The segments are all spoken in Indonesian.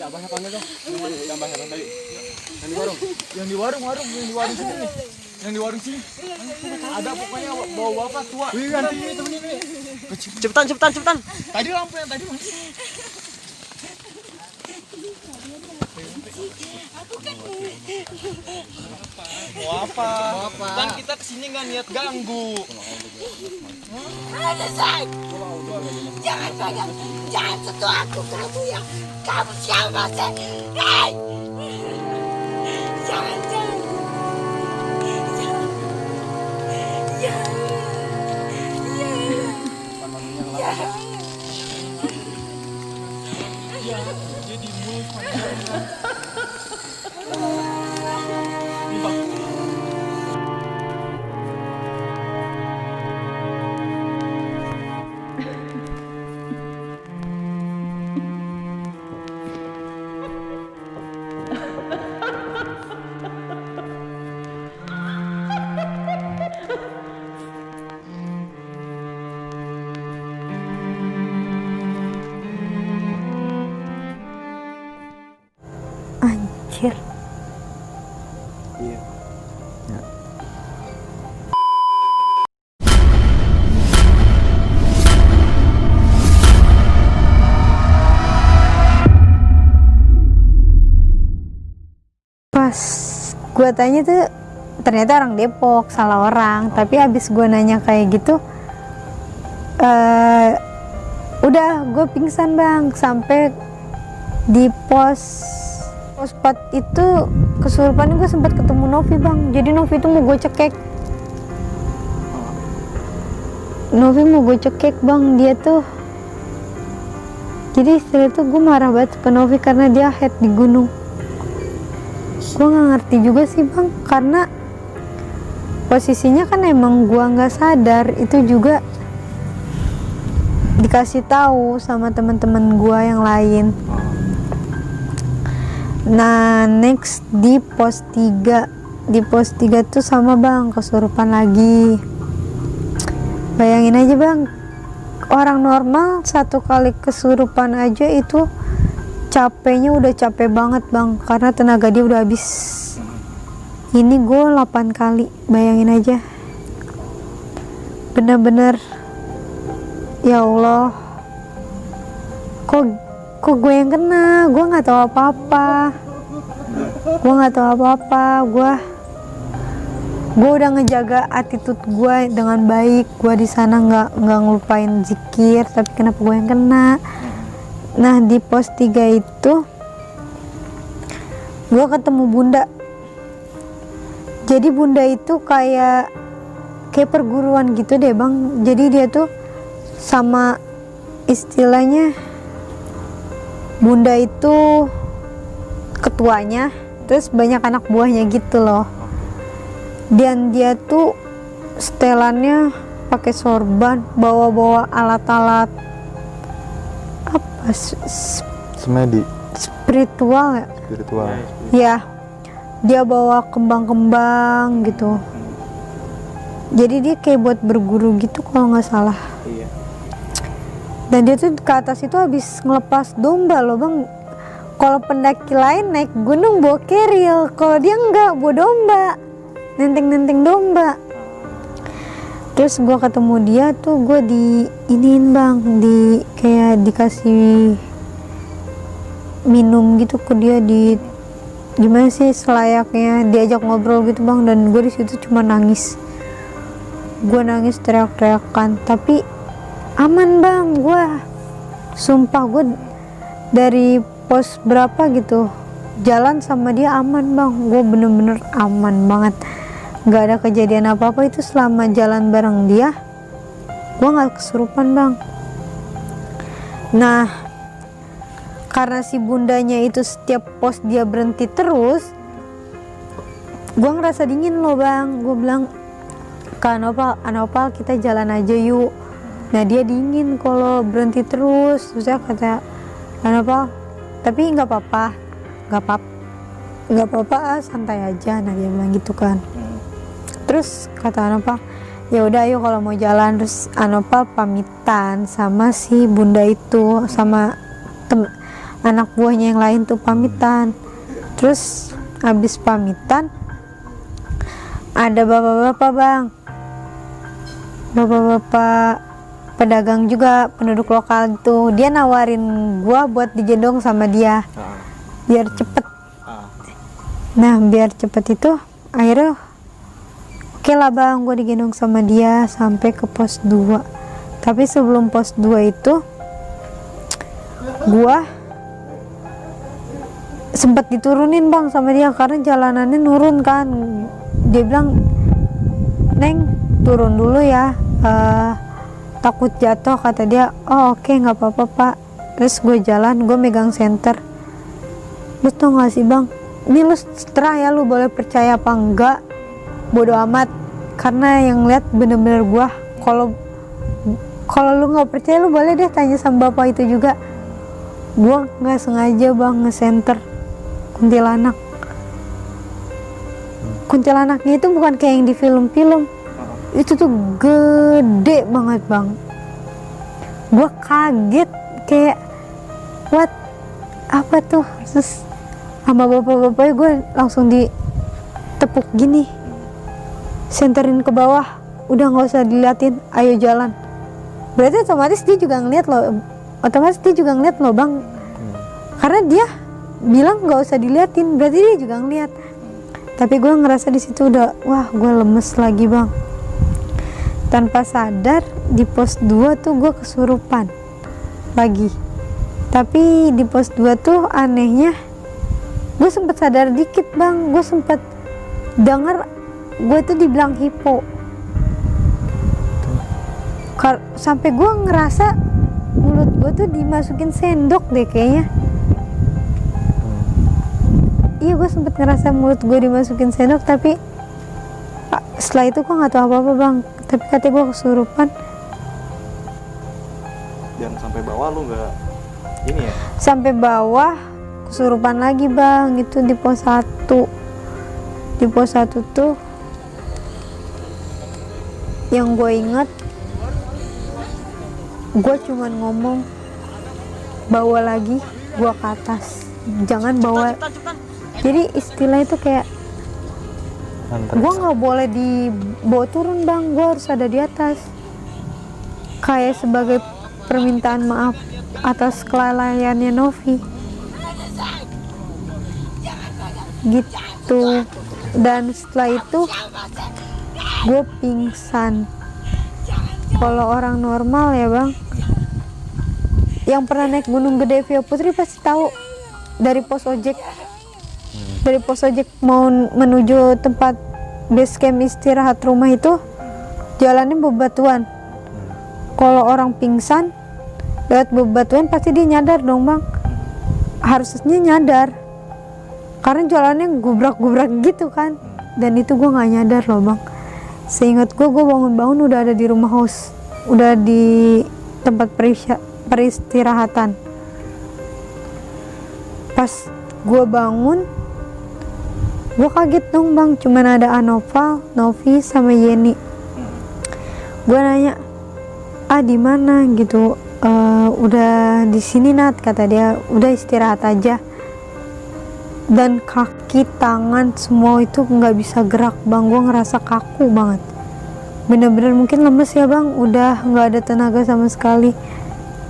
Abah panggil dong. Yang Abah tadi. Yang di warung sini nih. Yang di warung sini. Ada pokoknya bawa bapak tua. Wih, ganti ini temen ini. Cepetan. Tadi lampu yang tadi Mas. Mau apa? Kan kita kesini nggak niat ganggu. Ada say. Jangan pegang, jangan sentuh aku, kamu ya. Kamu siapa sih? Hei! Jangan. Ya, jadi mulus Anjir. Iya. Pas gue tanya tuh ternyata orang Depok, salah orang. Tapi abis gue nanya kayak gitu, udah gue pingsan bang. Sampai di pos 4 itu kesurupan gue sempat ketemu Novi bang. Jadi Novi itu mau gue cekek. Bang, dia tuh. Jadi istilah tuh gue marah banget ke Novi karena dia head di gunung. Gue nggak ngerti juga sih bang, karena posisinya kan emang gue nggak sadar. Itu juga dikasih tahu sama teman-teman gue yang lain. Nah next di pos 3 tuh sama bang, kesurupan lagi. Bayangin aja bang, orang normal satu kali kesurupan aja itu capeknya udah capek banget bang, karena tenaga dia udah habis. Ini gue 8 kali, bayangin aja. Bener-bener ya Allah, kok gue yang kena. Gue nggak tahu apa-apa. Gue udah ngejaga attitude gue dengan baik. Gue di sana nggak ngelupain zikir, tapi kenapa gue yang kena? Nah di pos 3 itu gue ketemu bunda. Jadi bunda itu kayak perguruan gitu deh bang. Jadi dia tuh sama, istilahnya bunda itu ketuanya, terus banyak anak buahnya gitu loh. Dan dia tuh setelannya pakai sorban, bawa alat-alat apa Semedi. spiritual ya. Dia bawa kembang-kembang gitu. Jadi dia kayak buat berguru gitu kalau nggak salah. Iya. Dan dia tuh ke atas itu habis ngelepas domba loh bang. Kalau pendaki lain naik gunung bawa keril, kalau dia enggak, bawa domba, nenteng domba. Terus gue ketemu dia tuh, gue diiniin bang, kayak dikasih minum gitu ke dia, gimana sih selayaknya diajak ngobrol gitu bang. Dan gue di situ cuma nangis. Gue nangis teriak-teriakan, tapi aman bang. Gue sumpah, gue dari pos berapa gitu jalan sama dia aman bang. Gue bener-bener aman banget, nggak ada kejadian apa-apa itu selama jalan bareng dia. Gue nggak kesurupan bang. Nah karena si bundanya itu setiap pos dia berhenti terus, gue ngerasa dingin loh bang. Gue bilang ke Anopal kita jalan aja yuk. Nah dia dingin kalau berhenti terus. Terus saya kata Anopal, tapi nggak apa-apa, santai aja. Nah dia bilang gitu kan. Terus kata Anopal, ya udah ayo kalau mau jalan. Terus Anopal pamitan sama si bunda itu, sama anak buahnya yang lain tuh pamitan. Terus habis pamitan ada bapak-bapak bang, bapak-bapak pedagang juga, penduduk lokal tuh. Dia nawarin gua buat digendong sama dia biar cepet. Nah biar cepet itu akhirnya oke lah bang, gue digendong sama dia sampai ke pos 2. Tapi sebelum pos 2 itu gue sempat diturunin bang sama dia karena jalanannya nurun kan. Dia bilang, Neng turun dulu ya, takut jatuh kata dia. Oh oke, nggak apa-apa pak. Terus gue jalan, gue megang senter. Lu tau gak sih bang, ini lu seterah ya, lu boleh percaya apa enggak, bodo amat, karena yang lihat bener-bener gua. Kalau lu nggak percaya lu boleh deh tanya sama bapak itu juga. Gua nggak sengaja bang nge-center kuntilanak. Kuntilanaknya itu bukan kayak yang di film-film, itu tuh gede banget bang. Gua kaget kayak what, apa tuh. Terus sama bapak-bapaknya gue langsung ditepuk gini, senterin ke bawah, udah nggak usah diliatin, ayo jalan. Berarti otomatis dia juga ngeliat lo, bang, karena dia bilang nggak usah diliatin, berarti dia juga ngeliat. Tapi gue ngerasa di situ udah, wah gue lemes lagi bang. Tanpa sadar di pos 2 tuh gue kesurupan lagi. Tapi di pos 2 tuh anehnya gue sempet sadar dikit bang. Gue sempet denger gue tuh dibilang hipo. Sampai gue ngerasa mulut gue tuh dimasukin sendok deh kayaknya. Iya gue sempet ngerasa mulut gue dimasukin sendok. Tapi setelah itu gue gak tahu apa-apa bang. Tapi katanya gue kesurupan. Dan sampai bawah lu nggak ini ya? Sampai bawah kesurupan lagi bang. Itu di pos 1. Di pos 1 tuh yang gue inget, gue cuman ngomong bawa lagi gue ke atas, jangan bawa. Jadi istilah itu kayak gue nggak boleh dibawa turun bang, gue harus ada di atas, kayak sebagai permintaan maaf atas kelalaiannya Novi gitu. Dan setelah itu gue pingsan. Kalau orang normal ya bang, yang pernah naik Gunung Gede Via Putri pasti tahu, dari pos ojek mau menuju tempat base camp istirahat rumah itu jalannya bebatuan. Kalau orang pingsan lewat bebatuan pasti dia nyadar dong bang, harusnya nyadar karena jalannya gubrak-gubrak gitu kan. Dan itu gue nggak nyadar loh bang. Seingat gue bangun-bangun udah ada di rumah host, udah di tempat peristirahatan. Pas gue bangun, gue kaget dong bang, cuman ada Anoval, Novi sama Yeni. Gue nanya, di mana gitu. Udah di sini Nat, kata dia. Udah istirahat aja. Dan kaki, tangan, semua itu nggak bisa gerak bang. Gue ngerasa kaku banget, bener-bener mungkin lemes ya bang, udah nggak ada tenaga sama sekali.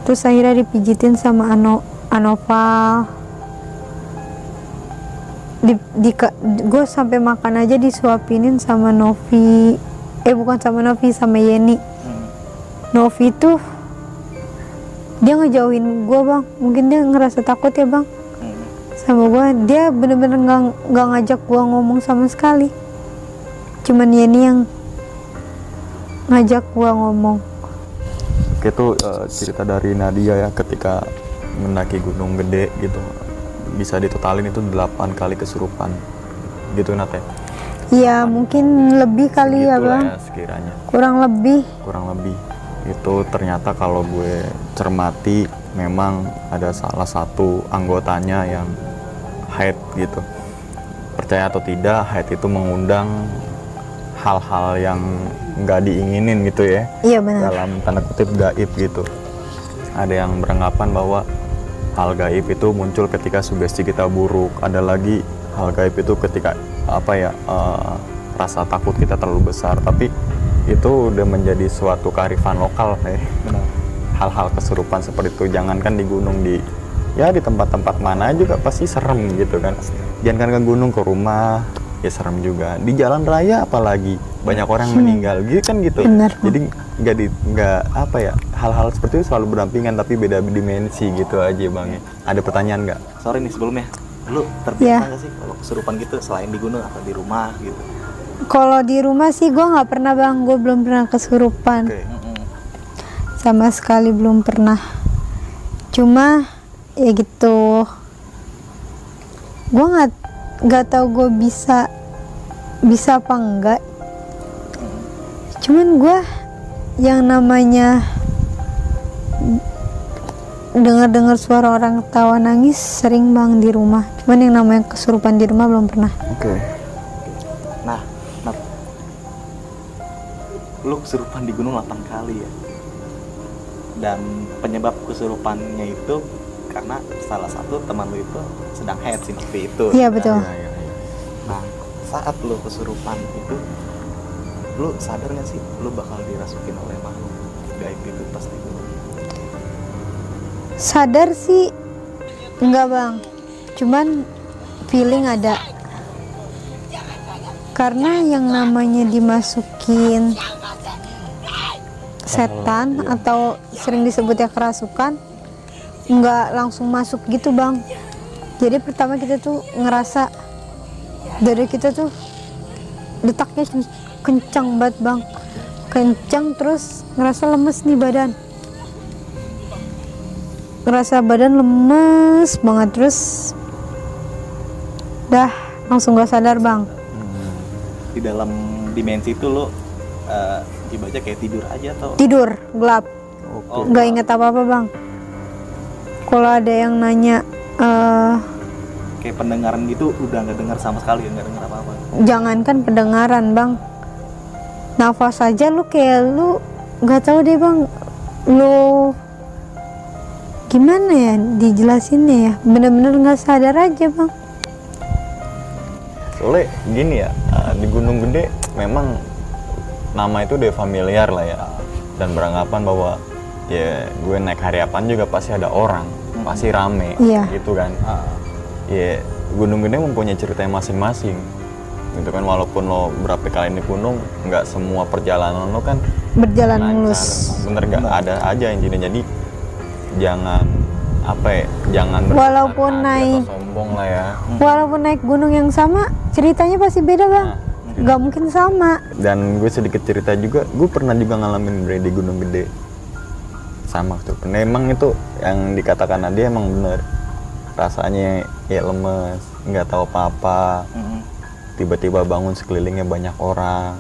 Terus akhirnya dipijitin sama Anoval. Gue sampai makan aja disuapinin sama Novi. Bukan sama Novi, sama Yeni. Novi tuh dia ngejauhin gue bang, mungkin dia ngerasa takut ya bang sama gue. Dia bener-bener nggak ngajak gue ngomong sama sekali, cuman Yeni yang ngajak gue ngomong. Oke, itu cerita dari Nadia ya, ketika mendaki Gunung Gede gitu. Bisa ditotalin itu 8 kali kesurupan gitu Nat ya? Iya mungkin lebih kali ya bang, ya, sekiranya kurang lebih itu. Ternyata kalau gue cermati memang ada salah satu anggotanya yang haid gitu. Percaya atau tidak, haid itu mengundang hal-hal yang nggak diinginin gitu ya. Iya benar. Dalam tanda kutip gaib gitu. Ada yang beranggapan bahwa hal gaib itu muncul ketika sugesti kita buruk. Ada lagi hal gaib itu ketika rasa takut kita terlalu besar. Tapi itu udah menjadi suatu kearifan lokal hal-hal kesurupan seperti itu. Jangankan di gunung, di tempat-tempat mana juga pasti serem gitu kan. Jangankan ke gunung, ke rumah ya serem juga. Di jalan raya apalagi banyak orang meninggal gitu kan gitu. Bener. Jadi hal-hal seperti itu selalu berdampingan tapi beda dimensi gitu aja bang. Ada pertanyaan nggak? Sorry nih sebelumnya, lu terbiasa nggak sih kalau kesurupan gitu selain di gunung atau di rumah gitu? Kalau di rumah sih gue nggak pernah bang, gue belum pernah kesurupan. Sama sekali belum pernah. Cuma ya gitu, gue nggak tahu gue bisa apa enggak. Cuman gue yang namanya dengar suara orang ketawa nangis sering bang di rumah. Cuman yang namanya kesurupan di rumah belum pernah. Nah, lu kesurupan di gunung 8 kali ya, dan penyebab kesurupannya itu karena salah satu teman lu itu sedang head seperti itu. Iya betul. Nah, saat lu kesurupan itu, lu sadar nggak sih lu bakal dirasukin oleh makhluk gaib itu pas di gunung? Sadar sih enggak bang, cuman feeling ada. Karena yang namanya dimasukin setan atau sering disebutnya kerasukan nggak langsung masuk gitu bang. Jadi pertama kita tuh ngerasa dari kita tuh detaknya kencang banget bang, kencang, terus ngerasa lemes nih badan, ngerasa badan lemes banget, terus dah langsung gak sadar bang. Di dalam dimensi itu lo dibaca kayak tidur aja atau? Tidur gelap, nggak inget apa-apa bang. Kalau ada yang nanya kayak pendengaran gitu udah nggak dengar sama sekali, nggak dengar apa-apa? Jangankan pendengaran bang, nafas aja lu kayak lu nggak tahu deh bang, lu gimana ya dijelasinnya ya, bener-bener nggak sadar aja bang. Soalnya gini ya, di Gunung Gede memang nama itu udah familiar lah ya, dan beranggapan bahwa ya gue naik Hariapan juga pasti ada orang, pasti rame, gitu kan. Ya Gunung Gede mempunyai cerita masing-masing, gitu kan. Walaupun lo berapa kali naik gunung, nggak semua perjalanan lo kan berjalan lancar, mulus. Bener nggak? Ada aja intinya. Jadi jangan jangan walaupun naik sombong lah ya. Walaupun naik gunung yang sama, ceritanya pasti beda bang. Nggak mungkin sama. Dan gue sedikit cerita juga, gue pernah juga ngalamin di Gunung Gede sama tuh. Memang itu yang dikatakan Nadia emang bener, rasanya ya lemes, nggak tahu apa-apa. Tiba-tiba bangun sekelilingnya banyak orang,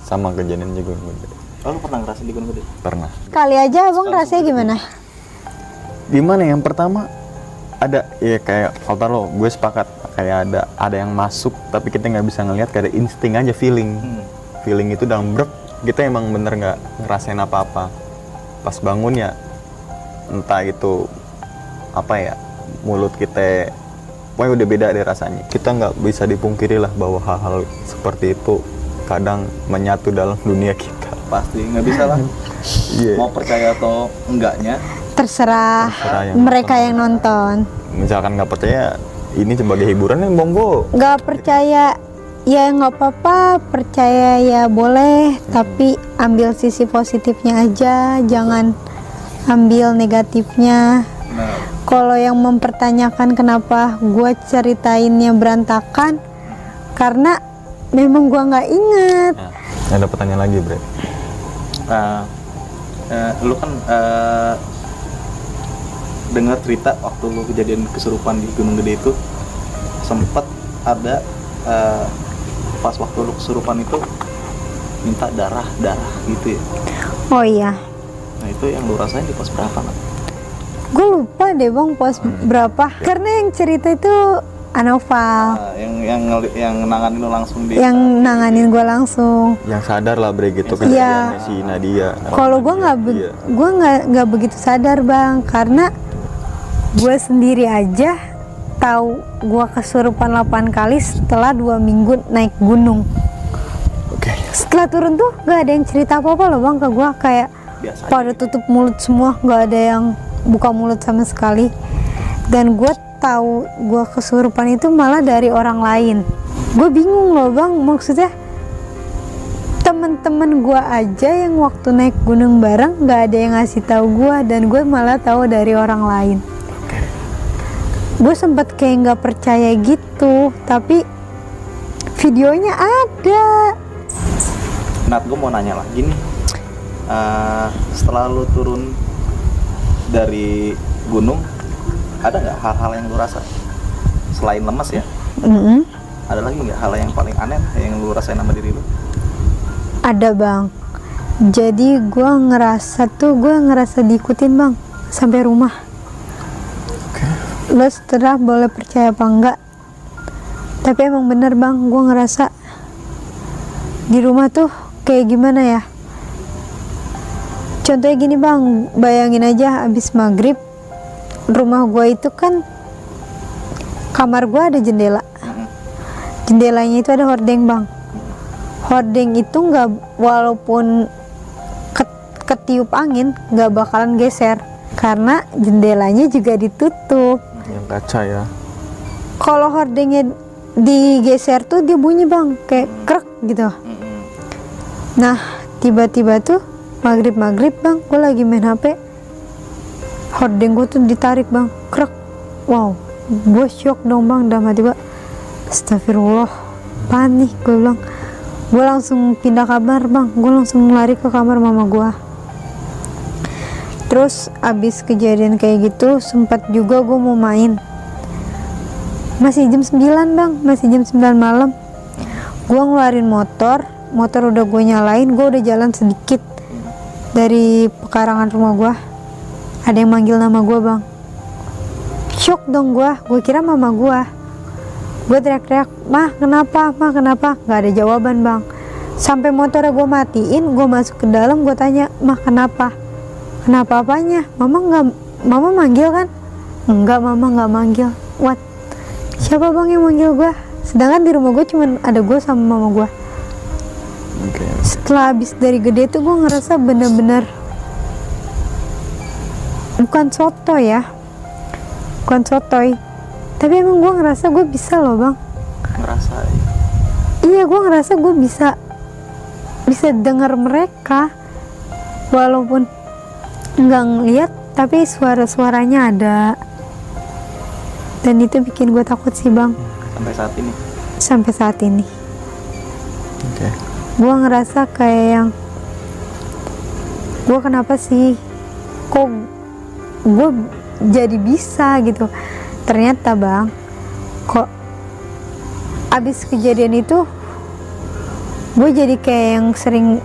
sama kejadian di Gunung Gede. Oh, lu pernah ngerasain di Gunung Gede? Pernah. Kali aja abang rasanya gimana? Gimana yang pertama ada ya kayak altar lo, gue sepakat kayak ada yang masuk tapi kita nggak bisa ngelihat, kayak ada insting aja, feeling itu dalam brek kita emang bener nggak ngerasain apa-apa. Pas bangun ya entah itu apa ya, mulut kita pokoknya udah beda deh rasanya. Kita nggak bisa dipungkiri lah bahwa hal-hal seperti itu kadang menyatu dalam dunia kita. Pasti nggak bisa lah. Mau percaya atau enggaknya Terserah yang mereka yang nonton. Misalkan nggak percaya, ini sebagai hiburan ya monggo. Nggak percaya ya nggak apa-apa, percaya ya boleh, tapi ambil sisi positifnya aja, jangan ambil negatifnya. Kalau yang mempertanyakan kenapa gue ceritainnya berantakan, karena memang gue nggak inget. Ada pertanyaan lagi, Bre? Lu kan dengar cerita waktu lu kejadian kesurupan di Gunung Gede itu, sempat ada pas waktu lu kesurupan itu minta darah gitu ya? Oh iya. Nah itu yang lu rasain di pos berapa kan? Gue lupa deh bang pos berapa, karena yang cerita itu Anoval. Yang nanganin lu langsung di. Yang nanganin gue langsung. Yang sadar lah Bre gitu Iya. kejadiannya si Nadia. Kalau gue nggak begitu sadar bang, karena Gue sendiri aja tahu gue kesurupan 8 kali setelah 2 minggu naik gunung. Oke. Setelah turun tuh gak ada yang cerita apa-apa loh bang ke gue, kayak Biasa aja. pada tutup mulut semua, gak ada yang buka mulut sama sekali. Dan gue tahu gue kesurupan itu malah dari orang lain. Gue bingung loh bang, maksudnya temen-temen gue aja yang waktu naik gunung bareng gak ada yang ngasih tahu gue, dan gue malah tahu dari orang lain. Gue sempet kayak nggak percaya gitu, tapi videonya ada. Nat, gue mau nanya lagi nih. Setelah lu turun dari gunung, ada nggak hal-hal yang lu rasa selain lemas ya? Ada lagi nggak hal yang paling aneh yang lu rasain sama diri lu? Ada bang. Jadi gue ngerasa diikutin bang sampai rumah. Lo setelah boleh percaya apa enggak, tapi emang bener bang, gue ngerasa di rumah tuh kayak gimana ya. Contohnya gini bang, bayangin aja abis maghrib, rumah gue itu kan kamar gue ada jendela. Jendelanya itu ada hordeng bang. Hordeng itu nggak, walaupun ketiup angin nggak bakalan geser karena jendelanya juga ditutup. Yang kaca ya. Kalau hordengnya digeser tuh dia bunyi bang, kayak krek gitu. Nah tiba-tiba tuh maghrib bang, gue lagi main HP, hordeng gue tuh ditarik bang, krek. Wow, gue shock dong bang, dalam hati gue, astagfirullah, panik gue bilang. Gue langsung pindah kamar bang, gue langsung lari ke kamar mama gue. Terus abis kejadian kayak gitu, sempat juga gue mau main. Masih jam 9 bang, masih jam 9 malam. Gue ngeluarin motor udah gue nyalain, gue udah jalan sedikit dari pekarangan rumah gue. Ada yang manggil nama gue bang. Shock dong gue kira mama gue. Gue teriak-teriak, mah kenapa? Gak ada jawaban bang. Sampai motornya gue matiin, gue masuk ke dalam, gue tanya, mah kenapa? Kenapa apanya? Mama manggil kan? Enggak, mama nggak manggil. What? Siapa bang yang manggil gue? Sedangkan di rumah gue cuma ada gue sama mama gue. Setelah habis dari gede tuh gue ngerasa bener-bener bukan sotoy, tapi emang gue ngerasa gue bisa loh bang. Ngerasa ya? Iya, gue ngerasa gue bisa dengar mereka walaupun nggak ngeliat, tapi suara-suaranya ada. Dan itu bikin gue takut sih bang. Sampai saat ini. Gue ngerasa kayak yang, gue kenapa sih kok gue jadi bisa gitu. Ternyata bang, kok abis kejadian itu gue jadi kayak yang sering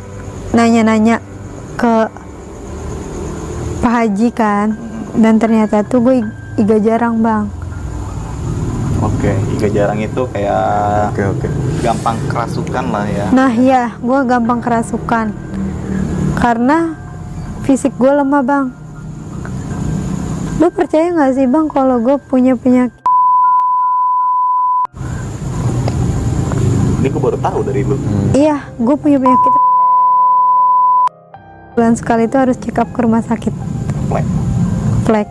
nanya-nanya ke Pak Haji kan. Dan ternyata tuh gue iga jarang bang. Oke, iga jarang itu kayak gampang kerasukan lah ya. Nah ya, gue gampang kerasukan karena fisik gue lemah bang. Lu percaya gak sih bang kalau gue punya penyakit? Ini gue baru tahu dari lu. Iya, gue punya penyakit. Bulan sekali itu harus check up ke rumah sakit. Flek.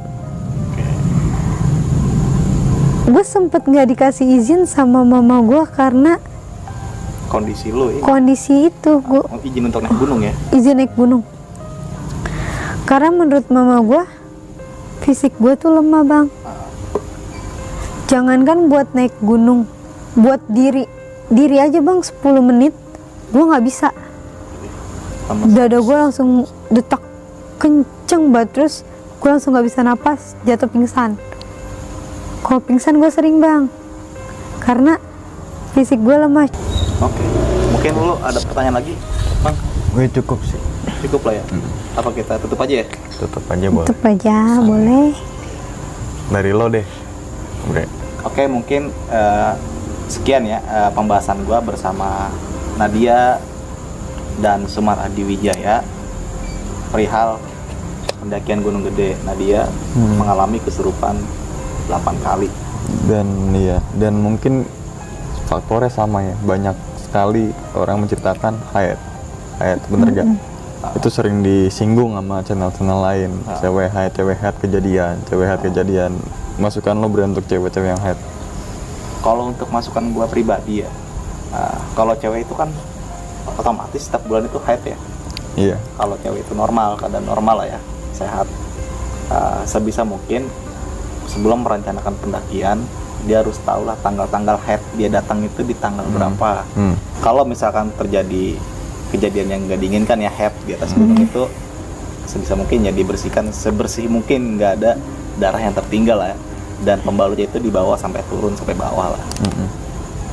Gue sempet gak dikasih izin sama mama gue karena kondisi lu ya? Kondisi itu gue izin untuk naik gunung ya? Izin naik gunung. Karena menurut mama gue, fisik gue tuh lemah bang. Jangankan buat naik gunung, buat diri aja bang 10 menit gue nggak bisa. Dada gue langsung detak kenceng banget, terus gue langsung nggak bisa napas, jatuh pingsan. Kalau pingsan gue sering bang, karena fisik gue lemah. Oke, mungkin lu ada pertanyaan lagi bang? Gue cukup sih. Cukup lah ya. Apa kita tutup aja ya? Tutup aja boleh. Tutup aja boleh. Dari lo deh. Oke, mungkin sekian ya pembahasan gua bersama Nadia dan Sumar Adi Wijaya perihal pendakian Gunung Gede. Nah dia mengalami kesurupan 8 kali. Dan mungkin faktornya sama ya, banyak sekali orang menceritakan haid, bener gak? Itu sering disinggung sama channel-channel lain, cewek haid kejadian. Masukan lo beri untuk cewek-cewek yang haid? Kalau untuk masukan gua pribadi ya, kalau cewek itu kan otomatis setiap bulan itu haid ya. Iya. Kalau cewek itu normal, keadaan normal lah ya, sehat. Sebisa mungkin sebelum merencanakan pendakian, dia harus tahu lah tanggal-tanggal haid dia datang itu di tanggal berapa. Kalau misalkan terjadi kejadian yang nggak diinginkan ya, haid di atas gunung itu, sebisa mungkin ya dibersihkan sebersih mungkin, nggak ada darah yang tertinggal lah ya. Dan pembalutnya itu dibawa sampai turun sampai bawah lah.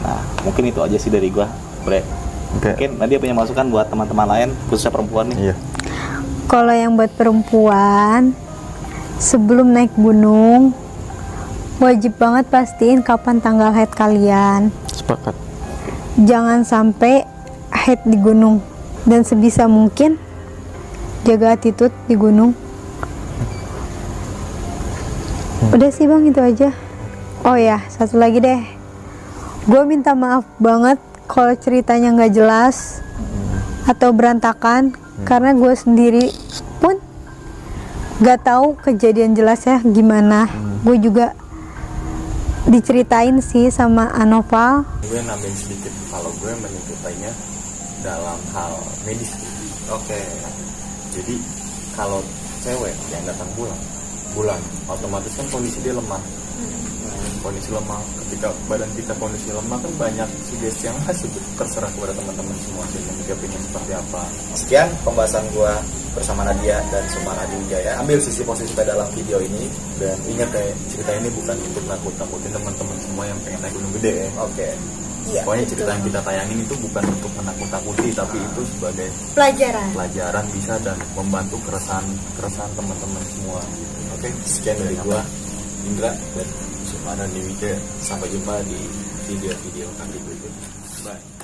Nah mungkin itu aja sih dari gua, Bre. Mungkin Nadia punya masukan buat teman-teman lain, khususnya perempuan nih. Iya. Kalau yang buat perempuan, sebelum naik gunung wajib banget pastiin kapan tanggal haid kalian. Sepakat. Jangan sampai haid di gunung, dan sebisa mungkin jaga attitude di gunung. Udah sih bang, itu aja. Oh ya, satu lagi deh, gue minta maaf banget kalau ceritanya nggak jelas atau berantakan, karena gue sendiri pun nggak tahu kejadian jelasnya gimana. Gue juga diceritain sih sama Anova. Gue nambahin sedikit, kalau gue menyebutnya dalam hal medis. Oke. Jadi kalau cewek yang datang bulan otomatis kan kondisi dia lemah. Kondisi lemah, ketika badan kita kondisi lemah kan banyak sugesti yang terserah kepada teman-teman semua sih menyikapinya seperti apa. Sekian pembahasan gua bersama Nadia dan Sumara Adi Wijaya. Ambil sisi positif dalam video ini, Dan ingat ya, cerita ini bukan untuk nakut-nakutin teman-teman semua yang pengen naik Gunung Gede ya. oke. Iya, Pokoknya cerita yang kita tayangin itu bukan untuk menakut-nakuti, tapi itu sebagai pelajaran bisa dan membantu keresahan teman-teman semua. Oke, sekian dari gua, Indra dan Sumara Adi Wijaya. Sampai jumpa di video-video kami berikutnya. Bye.